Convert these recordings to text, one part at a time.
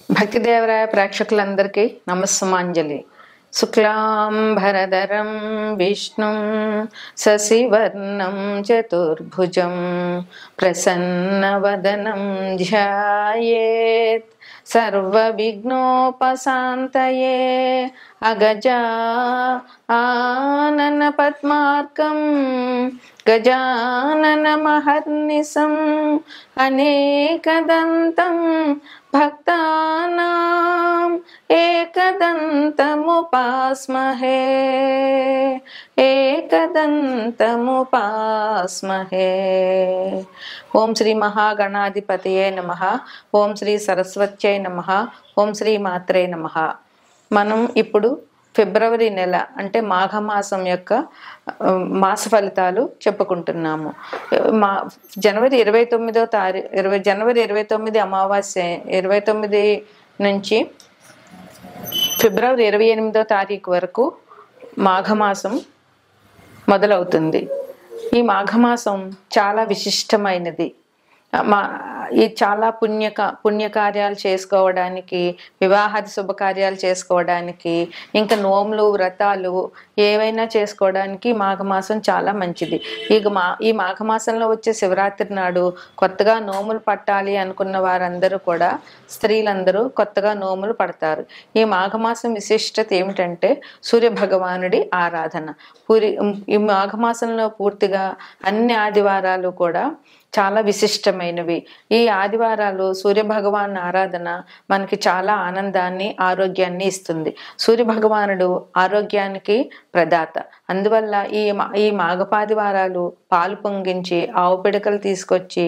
భక్తిదేవరాయ ప్రేక్షకులందరికీ నమస్సుమాంజలి. శుక్లాంబరధరం విష్ణుం శశివర్ణం చతుర్భుజం ప్రసన్నవదనం ధ్యాయేత్ సర్వవిఘ్నోపశాంతయే. అగజా ఆనన పద్మార్కం గజానన మహర్నిశం అనేకదంతం భక్తానాం ఏకదంతముపాస్మహే ఏకదంతముపాస్మహే. ఓం శ్రీ మహాగణాధిపతయే నమః. ఓం శ్రీ సరస్వత్యై నమః. ఓం శ్రీ మాత్రే నమః. మనం ఇప్పుడు ఫిబ్రవరి నెల అంటే మాఘమాసం యొక్క మాస ఫలితాలు చెప్పుకుంటున్నాము. జనవరి 29 అమావాస్య 29 నుంచి ఫిబ్రవరి 28వ తారీఖు వరకు మాఘమాసం మొదలవుతుంది. ఈ మాఘమాసం చాలా విశిష్టమైనది. ఈ చాలా పుణ్యకార్యాలు చేసుకోవడానికి, వివాహాది శుభకార్యాలు చేసుకోవడానికి, ఇంకా నోములు వ్రతాలు ఏవైనా చేసుకోవడానికి మాఘమాసం చాలా మంచిది. ఈ మాఘమాసంలో వచ్చే శివరాత్రి నాడు కొత్తగా నోములు పట్టాలి అనుకున్న వారందరూ కూడా, స్త్రీలందరూ కొత్తగా నోములు పడతారు. ఈ మాఘమాసం విశిష్టత ఏమిటంటే సూర్య భగవానుడి ఆరాధన. ఈ మాఘమాసంలో పూర్తిగా అన్ని ఆదివారాలు కూడా చాలా విశిష్టమైనవి. ఈ ఆదివారాలు సూర్య భగవాన్ ఆరాధన మనకి చాలా ఆనందాన్ని, ఆరోగ్యాన్ని ఇస్తుంది. సూర్య భగవానుడు ఆరోగ్యానికి ప్రదాత. అందువల్ల ఈ మాఘపాదివారాలు పాలు పొంగించి ఆవు పిడకలు తీసుకొచ్చి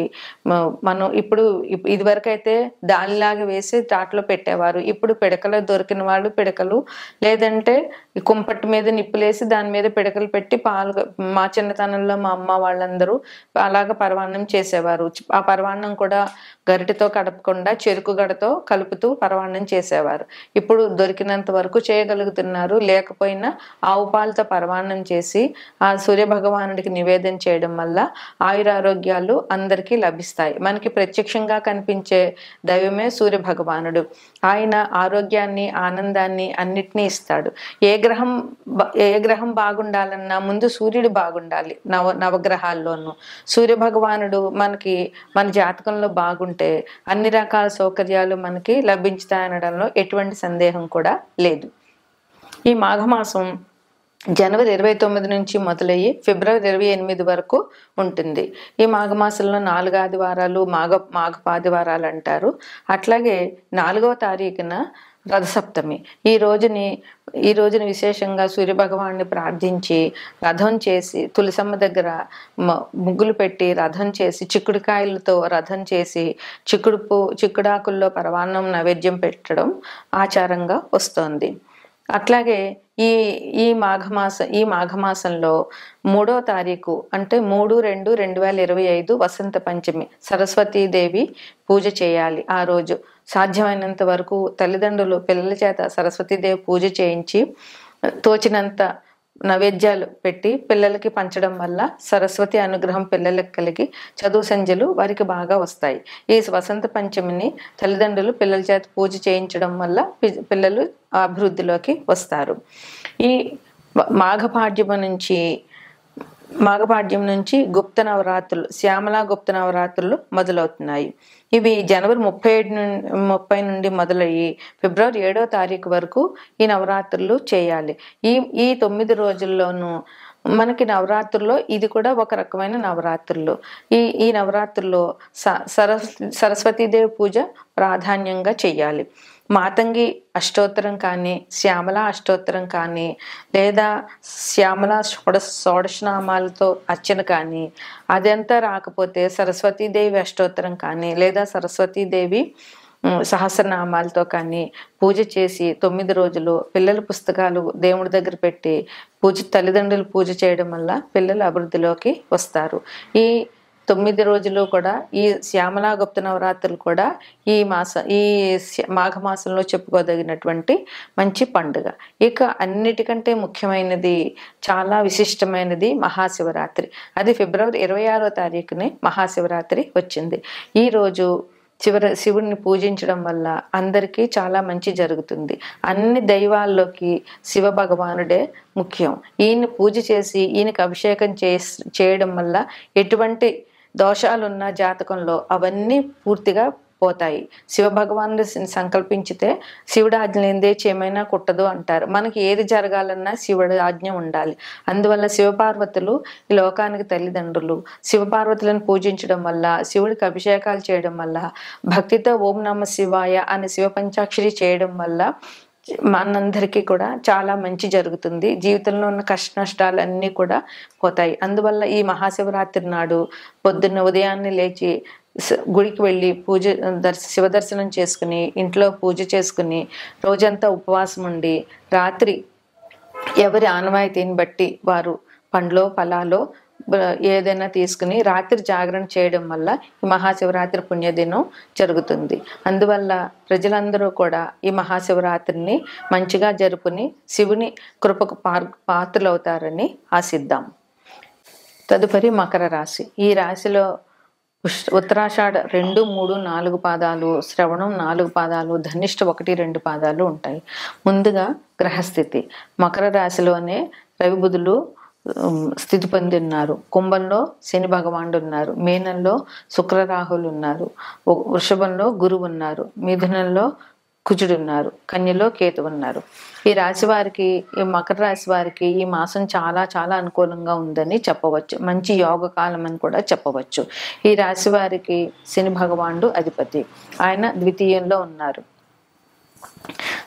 మనం ఇదివరకైతే దానిలాగా వేసి తాటలో పెట్టేవారు. ఇప్పుడు పిడకలు దొరికిన వాళ్ళు పిడకలు, లేదంటే కుంపట్టు మీద నిప్పులేసి దాని మీద పిడకలు పెట్టి పాలు, మా చిన్నతనంలో మా అమ్మ వాళ్ళందరూ అలాగ పరవాన్నం చేసేవారు. ఆ పరవాన్నం కూడా గరిటెతో కడపకుండా చెరుకు గడతో కలుపుతూ పరవాన్నం చేసేవారు. ఇప్పుడు దొరికినంత వరకు చేయగలుగుతున్నారు. లేకపోయినా ఆవు పాలతో పరవాన్నం చేసి ఆ సూర్య భగవానుడికి నివేదన చేయడం వల్ల ఆయురారోగ్యాలు అందరికీ లభిస్తాయి. మనకి ప్రత్యక్షంగా కనిపించే దైవమే సూర్య భగవానుడు. ఆయన ఆరోగ్యాన్ని, ఆనందాన్ని అన్నిటినీ ఇస్తాడు. ఏ గ్రహం బాగుండాలన్నా ముందు సూర్యుడు బాగుండాలి. నవగ్రహాల్లోనూ సూర్య భగవానుడు మన జాతకంలో బాగుంటే అన్ని రకాల సౌకర్యాలు మనకి లభించుతాయనడంలో ఎటువంటి సందేహం కూడా లేదు. ఈ మాఘమాసం జనవరి 29 నుంచి మొదలయ్యి ఫిబ్రవరి 28 వరకు ఉంటుంది. ఈ మాఘమాసంలో 4 ఆదివారాలు మాఘపాదివారాలు అంటారు. అట్లాగే 4వ తారీఖున రథసప్తమి. ఈ రోజుని విశేషంగా సూర్యభగవాన్ని ప్రార్థించి రథం చేసి, తులసమ్మ దగ్గర ముగ్గులు పెట్టి రథం చేసి, చిక్కుడుకాయలతో రథం చేసి, చిక్కుడాకుల్లో పరవాన్నం నైవేద్యం పెట్టడం ఆచారంగా వస్తోంది. అట్లాగే ఈ మాఘమాసంలో 3వ తారీఖు అంటే 3/2/2025 వసంత పంచమి, సరస్వతీదేవి పూజ చేయాలి. ఆ రోజు సాధ్యమైనంత వరకు తల్లిదండ్రులు పిల్లల చేత సరస్వతీదేవి పూజ చేయించి తోచినంత నైవేద్యాలు పెట్టి పిల్లలకి పంచడం వల్ల సరస్వతి అనుగ్రహం పిల్లలకు కలిగి చదువు సంధ్యలు వారికి బాగా వస్తాయి. ఈ వసంత పంచమిని తల్లిదండ్రులు పిల్లల చేత పూజ చేయించడం వల్ల పిల్లలు అభివృద్ధిలోకి వస్తారు. ఈ మాఘపాడ్యం నుంచి గుప్త నవరాత్రులు, శ్యామలా గుప్త నవరాత్రులు మొదలవుతున్నాయి. ఇవి జనవరి 30 నుండి మొదలయ్యి ఫిబ్రవరి 7వ తారీఖు వరకు ఈ నవరాత్రులు చేయాలి. ఈ 9 రోజుల్లోనూ మనకి నవరాత్రుల్లో ఇది కూడా ఒక రకమైన నవరాత్రులు. ఈ నవరాత్రుల్లో సరస్వతీదేవి పూజ ప్రాధాన్యంగా చెయ్యాలి. మాతంగి అష్టోత్తరం కానీ, శ్యామలా అష్టోత్తరం కానీ, లేదా శ్యామలా షోడశనామాలతో అర్చన కానీ, అదంతా రాకపోతే సరస్వతీదేవి అష్టోత్తరం కానీ, లేదా సరస్వతీదేవి సహస్రనామాలతో కానీ పూజ చేసి 9 రోజులు పిల్లల పుస్తకాలు దేవుడి దగ్గర పెట్టి తల్లిదండ్రులు పూజ చేయడం వల్ల పిల్లలు అభివృద్ధిలోకి వస్తారు. ఈ 9 రోజులు కూడా ఈ శ్యామలా గుప్త నవరాత్రులు కూడా ఈ మాఘమాసంలో చెప్పుకోదగినటువంటి మంచి పండుగ. ఇక అన్నిటికంటే ముఖ్యమైనది, చాలా విశిష్టమైనది మహాశివరాత్రి. అది ఫిబ్రవరి 26వ తారీఖునే మహాశివరాత్రి వచ్చింది. ఈరోజు శివుడిని పూజించడం వల్ల అందరికీ చాలా మంచి జరుగుతుంది. అన్ని దైవాల్లోకి శివ భగవానుడే ముఖ్యం. ఈయన్ని పూజ చేసి ఈయనకి అభిషేకం చేయడం వల్ల ఎటువంటి దోషాలున్న జాతకంలో అవన్నీ పూర్తిగా పోతాయి. శివ భగవానుడు సంకల్పించితే శివుడి ఆజ్ఞ లేనిదే ఏమైనా కుట్టదు అంటారు. మనకి ఏది జరగాలన్నా శివుడి ఆజ్ఞ ఉండాలి. అందువల్ల శివపార్వతులు ఈ లోకానికి తల్లిదండ్రులు. శివపార్వతులను పూజించడం వల్ల, శివుడికి అభిషేకాలు చేయడం వల్ల, భక్తితో ఓం నమ శివాయ అని శివ పంచాక్షరి చేయడం వల్ల మనందరికీ కూడా చాలా మంచి జరుగుతుంది. జీవితంలో ఉన్న కష్ట నష్టాలన్నీ కూడా పోతాయి. అందువల్ల ఈ మహాశివరాత్రి నాడు పొద్దున్న ఉదయాన్నే లేచి గుడికి వెళ్ళి శివ దర్శనం చేసుకుని, ఇంట్లో పూజ చేసుకుని, రోజంతా ఉపవాసం ఉండి, రాత్రి ఎవరి ఆనవాయితీని బట్టి వారు పండ్లో ఫలాలో ఏదైనా తీసుకుని రాత్రి జాగరణ చేయడం వల్ల ఈ మహాశివరాత్రి పుణ్యదినం జరుగుతుంది. అందువల్ల ప్రజలందరూ కూడా ఈ మహాశివరాత్రిని మంచిగా జరుపుని శివుని కృపకు పాత్రలవుతారని ఆశిద్దాం. తదుపరి మకర రాశి. ఈ రాశిలో ఉత్తరాషాఢ 2, 3, 4 పాదాలు, శ్రవణం 4 పాదాలు, ధనిష్ట 1, 2 పాదాలు ఉంటాయి. ముందుగా గ్రహస్థితి. మకర రాశిలోనే రవి బుధులు స్థితి పొంది ఉన్నారు. కుంభంలో శని భగవానుడు ఉన్నారు. మీనంలో శుక్ర రాహులు ఉన్నారు. వృషభంలో గురువు ఉన్నారు. మిథునంలో కుజుడు ఉన్నారు. కన్యలో కేతు ఉన్నారు. ఈ రాశి వారికి, ఈ మకర రాశి వారికి ఈ మాసం చాలా చాలా అనుకూలంగా ఉందని చెప్పవచ్చు. మంచి యోగ కాలం అని కూడా చెప్పవచ్చు. ఈ రాశి వారికి శని భగవానుడు అధిపతి. ఆయన ద్వితీయంలో ఉన్నారు.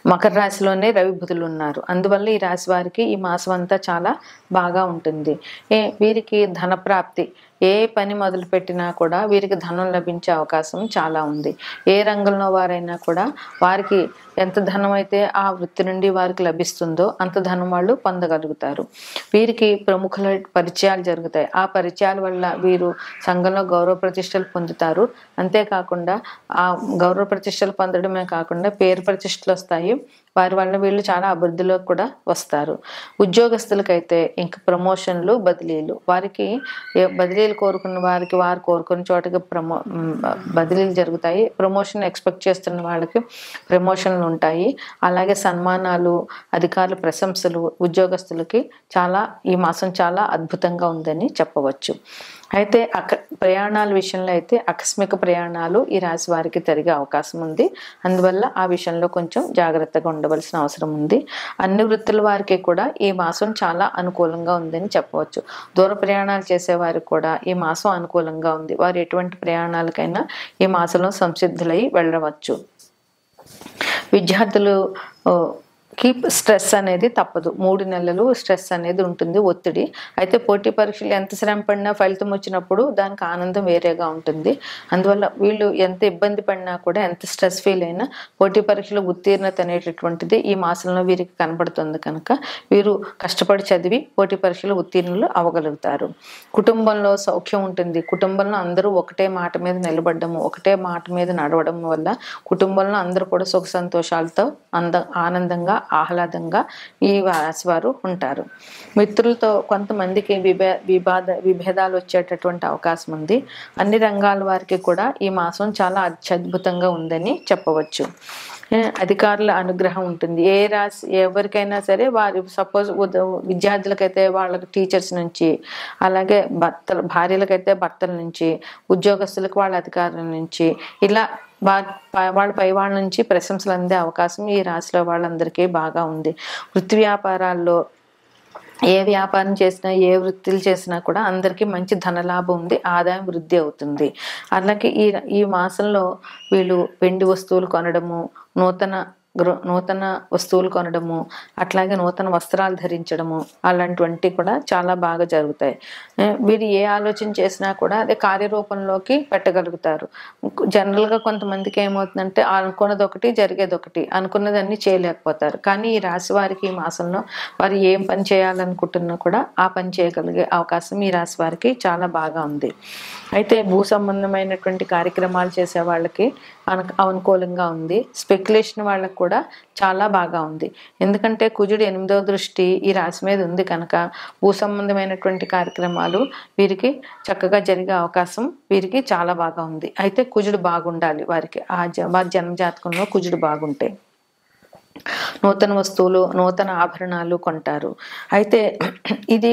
మకర రాశిలోనే రవి బుధులు ఉన్నారు. అందువల్ల ఈ రాశి వారికి ఈ మాసం అంతా చాలా బాగా ఉంటుంది. వీరికి ధనప్రాప్తి, ఏ పని మొదలు పెట్టినా కూడా వీరికి ధనం లభించే అవకాశం చాలా ఉంది. ఏ రంగంలో వారైనా కూడా వారికి ఎంత ధనం అయితే ఆ వృత్తి నుండి వారికి లభిస్తుందో అంత ధనం వాళ్ళు పొందగలుగుతారు. వీరికి ప్రముఖుల పరిచయాలు జరుగుతాయి. ఆ పరిచయాల వల్ల వీరు సంఘంలో గౌరవ ప్రతిష్టలు పొందుతారు. అంతేకాకుండా ఆ గౌరవ ప్రతిష్టలు పొందడమే కాకుండా పేరు ప్రతిష్టలు వస్తాయి. వారి వల్ల వీళ్ళు చాలా అభివృద్ధిలోకి కూడా వస్తారు. ఉద్యోగస్తులకైతే ఇంక ప్రమోషన్లు, బదిలీలు. వారికి బదిలీలు కోరుకున్న వారికి వారు కోరుకున్న చోటకి బదిలీలు జరుగుతాయి. ప్రమోషన్ ఎక్స్పెక్ట్ చేస్తున్న వాళ్ళకి ప్రమోషన్లు ఉంటాయి. అలాగే సన్మానాలు, అధికారుల ప్రశంసలు ఉద్యోగస్తులకి ఈ మాసం చాలా అద్భుతంగా ఉందని చెప్పవచ్చు. అయితే ప్రయాణాల విషయంలో అయితే ఆకస్మిక ప్రయాణాలు ఈ రాశి వారికి జరిగే అవకాశం ఉంది. అందువల్ల ఆ విషయంలో కొంచెం జాగ్రత్తగా ఉండవలసిన అవసరం ఉంది. అన్ని వృత్తుల వారికి కూడా ఈ మాసం చాలా అనుకూలంగా ఉందని చెప్పవచ్చు. దూర ప్రయాణాలు చేసే వారికి కూడా ఈ మాసం అనుకూలంగా ఉంది. వారు ఎటువంటి ప్రయాణాలకైనా ఈ మాసంలో సంసిద్ధులై వెళ్ళవచ్చు. విద్యార్థులు స్ట్రెస్ అనేది తప్పదు. 3 నెలలు స్ట్రెస్ అనేది ఉంటుంది, ఒత్తిడి. అయితే పోటీ పరీక్షలు ఎంత శ్రమ పడినా ఫలితం వచ్చినప్పుడు దానికి ఆనందం వేరేగా ఉంటుంది. అందువల్ల వీళ్ళు ఎంత ఇబ్బంది పడినా కూడా, ఎంత స్ట్రెస్ ఫీల్ అయినా పోటీ పరీక్షలో ఉత్తీర్ణత అనేటటువంటిది ఈ మాసంలో వీరికి కనబడుతుంది. కనుక వీరు కష్టపడి చదివి పోటీ పరీక్షలు ఉత్తీర్ణులు అవ్వగలుగుతారు. కుటుంబంలో సౌఖ్యం ఉంటుంది. కుటుంబంలో అందరూ ఒకటే మాట మీద నిలబడము, ఒకటే మాట మీద నడవడం వల్ల కుటుంబంలో అందరూ కూడా సుఖ సంతోషాలతో ఆనందంగా ఆహ్లాదంగా ఈ రాశి వారు ఉంటారు. మిత్రులతో కొంతమందికి విభేదాలు వచ్చేటటువంటి అవకాశం ఉంది. అన్ని రంగాల వారికి కూడా ఈ మాసం చాలా అత్యద్భుతంగా ఉందని చెప్పవచ్చు. అధికారుల అనుగ్రహం ఉంటుంది. ఏ రాశి ఎవరికైనా సరే వారి సపోజ్ విద్యార్థులకైతే వాళ్ళకి టీచర్స్ నుంచి, అలాగే భార్యలకైతే భర్తల నుంచి, ఉద్యోగస్తులకు వాళ్ళ అధికారుల నుంచి, ఇలా వాళ్ళ పై వాళ్ళ నుంచి ప్రశంసలు అందే అవకాశం ఈ రాశిలో వాళ్ళందరికీ బాగా ఉంది. వృత్తి వ్యాపారాల్లో ఏ వ్యాపారం చేసినా, ఏ వృత్తులు చేసినా కూడా అందరికీ మంచి ధనలాభం ఉంది, ఆదాయం వృద్ధి అవుతుంది. అలాగే ఈ మాసంలో వీళ్ళు వెండి వస్తువులు కొనడము, నూతన వస్తువులు కొనడము, అట్లాగే నూతన వస్త్రాలు ధరించడము, అలాంటివంటి కూడా చాలా బాగా జరుగుతాయి. వీరు ఏ ఆలోచన చేసినా కూడా అదే కార్యరూపంలోకి పెట్టగలుగుతారు. జనరల్గా కొంతమందికి ఏమవుతుందంటే అనుకున్నది ఒకటి, జరిగేది ఒకటి, అనుకున్నదన్నీ చేయలేకపోతారు. కానీ ఈ రాశి వారికి ఈ మాసంలో వారు ఏం పని చేయాలనుకుంటున్నా కూడా ఆ పని చేయగలిగే అవకాశం ఈ రాశి వారికి చాలా బాగా ఉంది. అయితే భూ సంబంధమైనటువంటి కార్యక్రమాలు చేసే వాళ్ళకి అనుకూలంగా ఉంది. స్పెక్యులేషన్ వాళ్ళకి కూడా చాలా బాగా ఉంది. ఎందుకంటే కుజుడు 8వ దృష్టి ఈ రాశి మీద ఉంది కనుక భూ సంబంధమైనటువంటి కార్యక్రమాలు వీరికి చక్కగా జరిగే అవకాశం వీరికి చాలా బాగా ఉంది. అయితే కుజుడు బాగుండాలి వారికి, వారి జన్మజాతకంలో కుజుడు బాగుంటే నూతన వస్తువులు, నూతన ఆభరణాలు కొంటారు. అయితే ఇది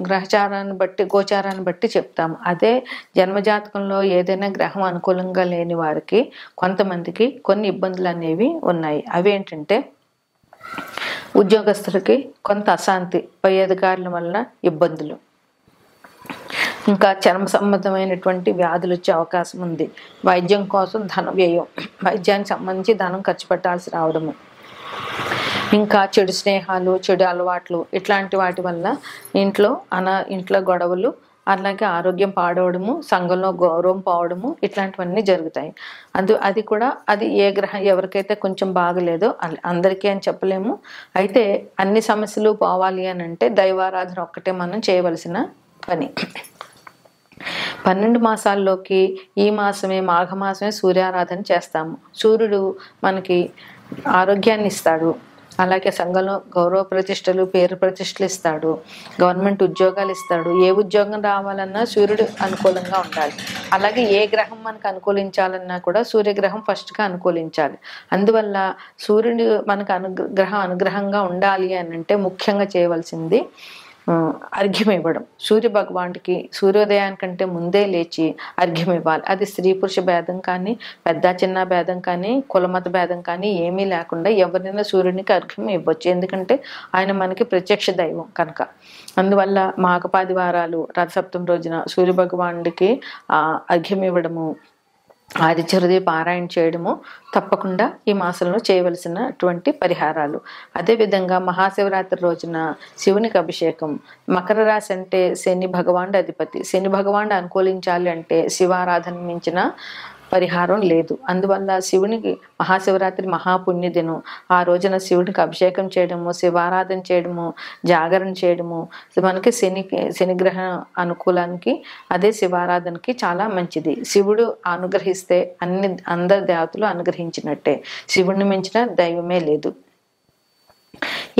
గ్రహచారాన్ని బట్టి, గోచారాన్ని బట్టి చెప్తాము. అదే జన్మజాతకంలో ఏదైనా గ్రహం అనుకూలంగా లేని వారికి కొంతమందికి కొన్ని ఇబ్బందులు అనేవి ఉన్నాయి. అవి ఏంటంటే ఉద్యోగస్తులకి కొంత అశాంతి, పై అధికారుల వల్ల ఇబ్బందులు, ఇంకా చర్మ సంబంధమైనటువంటి వ్యాధులు వచ్చే అవకాశం ఉంది. వైద్యం కోసం ధన వ్యయం, వైద్యానికి సంబంధించి ధనం ఖర్చు పెట్టాల్సి రావడము, ఇంకా చెడు స్నేహాలు, చెడు అలవాట్లు, ఇట్లాంటి వాటి వల్ల ఇంట్లో గొడవలు, అలాగే ఆరోగ్యం పాడవడము, సంఘంలో గౌరవం పోవడము, ఇట్లాంటివన్నీ జరుగుతాయి. అది ఏ గ్రహం ఎవరికైతే కొంచెం బాగలేదో అందరికీ అని చెప్పలేము. అయితే అన్ని సమస్యలు పోవాలి అని అంటే దైవారాధన ఒక్కటే మనం చేయవలసిన పని. 12 మాసాల్లోకి ఈ మాసమే, మాఘమాసమే సూర్యారాధన చేస్తాము. సూర్యుడు మనకి ఆరోగ్యాన్ని ఇస్తాడు, అలాగే సంఘంలో గౌరవ ప్రతిష్టలు, పేరు ప్రతిష్టలు ఇస్తాడు, గవర్నమెంట్ ఉద్యోగాలు ఇస్తాడు. ఏ ఉద్యోగం రావాలన్నా సూర్యుడు అనుకూలంగా ఉండాలి. అలాగే ఏ గ్రహం మనకు అనుకూలించాలన్నా కూడా సూర్యగ్రహం ఫస్ట్గా అనుకూలించాలి. అందువల్ల సూర్యుడు మనకు అనుగ్రహంగా ఉండాలి అని అంటే ముఖ్యంగా చేయవలసింది అర్ఘ్యం ఇవ్వడం. సూర్య భగవానుడికి సూర్యోదయానికంటే ముందే లేచి అర్ఘ్యం ఇవ్వాలి. అది స్త్రీ పురుష భేదం కానీ, పెద్ద చిన్న భేదం కానీ, కులమత భేదం కానీ ఏమీ లేకుండా ఎవరైనా సూర్యునికి అర్ఘ్యం ఇవ్వచ్చు. ఎందుకంటే ఆయన మనకి ప్రత్యక్ష దైవం కనుక. అందువల్ల మాఘపాది వారాలు రథసప్తమి రోజున సూర్య భగవానుడికి అర్ఘ్యం ఇవ్వడము, ఆదిత్య హృదయ పారాయణ చేయడము తప్పకుండా ఈ మాసంలో చేయవలసినటువంటి పరిహారాలు. అదేవిధంగా మహాశివరాత్రి రోజున శివునికి అభిషేకం. మకర రాశి అంటే శని భగవానుడు అధిపతి. శని భగవానుడు అనుకూలించాలి అంటే శివారాధన మించిన పరిహారం లేదు. అందువల్ల శివునికి మహాశివరాత్రి మహాపుణ్యదినం. ఆ రోజున శివుడికి అభిషేకం చేయడము, శివారాధన చేయడము, జాగరణ చేయడము మనకి శనిగ్రహ అనుకూలానికి, అదే శివారాధనకి చాలా మంచిది. శివుడు అనుగ్రహిస్తే అందరి దేవతలు అనుగ్రహించినట్టే. శివుడిని మించిన దైవమే లేదు.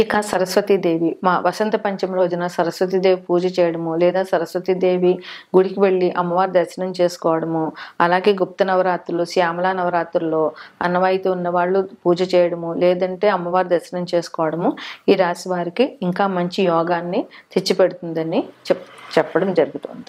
ఇక సరస్వతీదేవి, మా వసంత పంచమి రోజున సరస్వతీదేవి పూజ చేయడము, లేదా సరస్వతీదేవి గుడికి వెళ్ళి అమ్మవారి దర్శనం చేసుకోవడము, అలాగే గుప్త నవరాత్రులు, శ్యామలా నవరాత్రుల్లో అన్నవాయితీ ఉన్నవాళ్ళు పూజ చేయడము, లేదంటే అమ్మవారి దర్శనం చేసుకోవడము ఈ రాశి వారికి ఇంకా మంచి యోగాన్ని తెచ్చిపెడుతుందని చెప్పడం జరుగుతుంది.